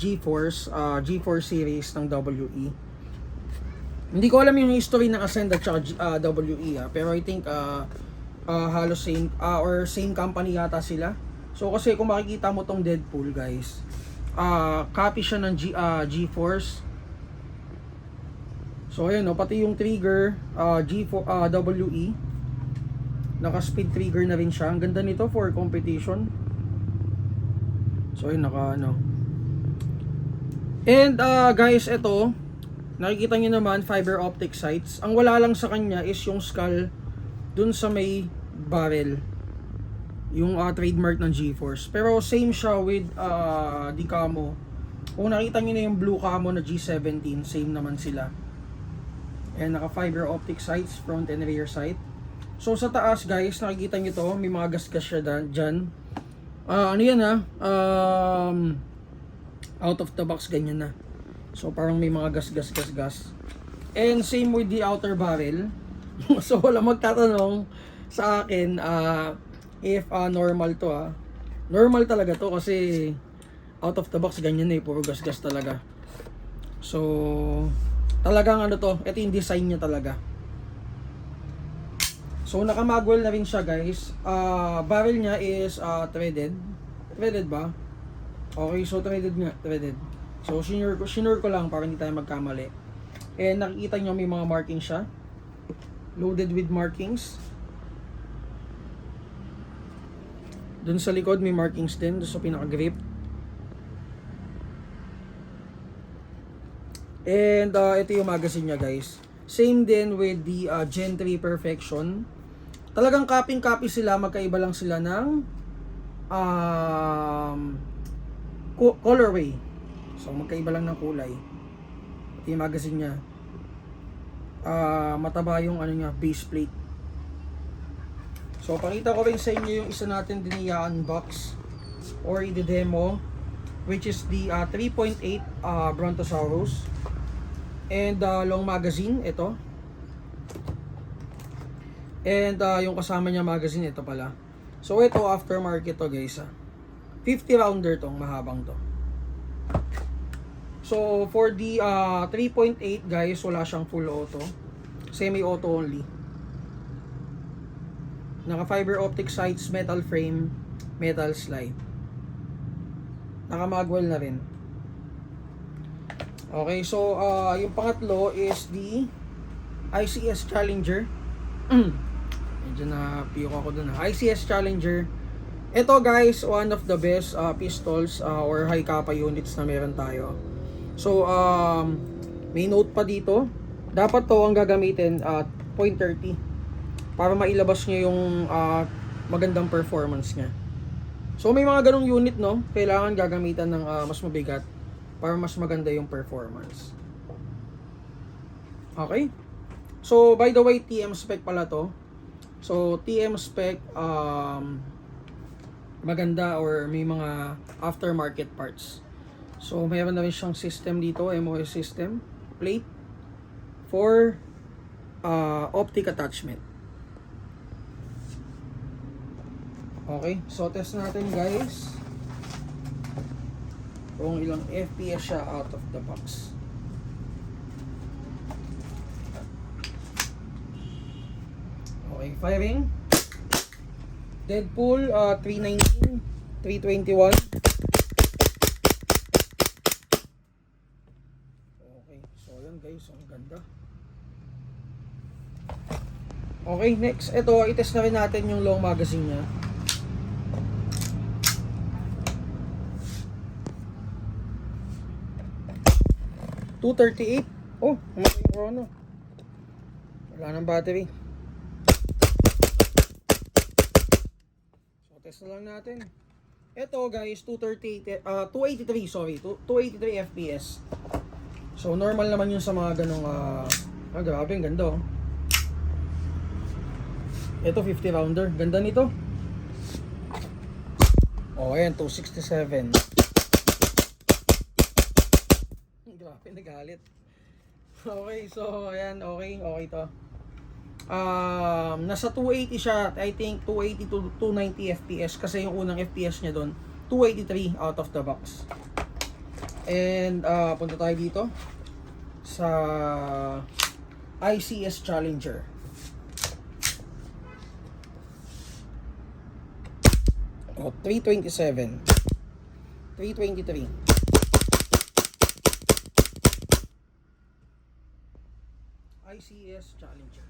GeForce series ng WE. Hindi ko alam yung history ng Ascend at WE pero I think halos same or same company yata sila. So kasi kung makikita mo tong Deadpool guys, copy siya ng GeForce. So ayan no, pati yung trigger WE, naka speed trigger na rin siya. Ang ganda nito for competition. So ayun, naka ano. And guys, ito nakikita nyo naman fiber optic sights. Ang wala lang sa kanya is yung skull dun sa may barrel, yung trademark ng GeForce. Pero same siya with the camo. Kung nakita nyo na yung blue camo na G17, same naman sila. And naka fiber optic sights, front and rear sight. So sa taas guys, nakikita nyo to, may mga gasgas siya dyan. Ano yan out of the box ganyan na. So parang may mga gas. And same with the outer barrel. So wala magtatanong sa akin if normal to Normal talaga to kasi out of the box ganyan na puro gas talaga. So talagang ano to, ito yung design niya talaga. So naka-magwell na rin siya guys. Barrel niya is threaded. Threaded ba? Okay, so threaded. So shinure ko lang para hindi tayo magkamali. And nakikita nyo may mga markings siya. Loaded with markings. Dun sa likod may markings din, dun sa pinaka-grip. And ito yung magazine niya guys. Same din with the Gen 3 Perfection. Talagang copy sila, magkaiba lang sila ng colorway. So magkaiba lang ng kulay. Ito yung magazine niya. Mataba yung ano niya, base plate. So pakita ko rin sa inyo yung isa natin din i-unbox or i-demo, which is the 3.8 Brontosaurus. And long magazine, ito. And yung kasama niya magazine, ito pala. So ito aftermarket to guys 50 rounder tong, mahabang to. So for the 3.8 guys, wala siyang full auto. Semi auto only. Naka fiber optic sights, metal frame, metal slide. Naka magwell na rin. Okay, so yung pangatlo is the ICS Challenger. Medyo na piyok ako dun. ICS Challenger. Ito guys, one of the best pistols or high kappa units na meron tayo. So may note pa dito. Dapat to ang gagamitin at .30 para mailabas niya yung magandang performance niya. So may mga ganong unit no, kailangan gagamitan ng mas mabigat para mas maganda yung performance. Okay? So by the way, TM spec pala to. So TM spec maganda or may mga aftermarket parts. So mayroon na rin siyang system dito, MOS system, plate for optic attachment. Okay, so test natin guys kung ilang FPS siya out of the box. Okay, firing. Deadpool 319, 321. Okay, so yan guys, ang ganda. Okay, next, ito, itest na rin natin yung long magazine niya. .238. Oh, namatay yung chrono. Wala nang battery. So, test na lang natin. Ito guys, 283 FPS. So, normal naman yun sa mga ganong grabe, ang ganda oh. Ito 50 rounder, ganda nito. Oh, ayan, 267. Grabe, nagalit. Okay, so ayan, okay to. Nasa 280 siya, I think 280 to 290 FPS kasi yung unang FPS niya doon 283 out of the box. And punta tayo dito sa ICS Challenger. Oh, 327. 323. ICS Challenger.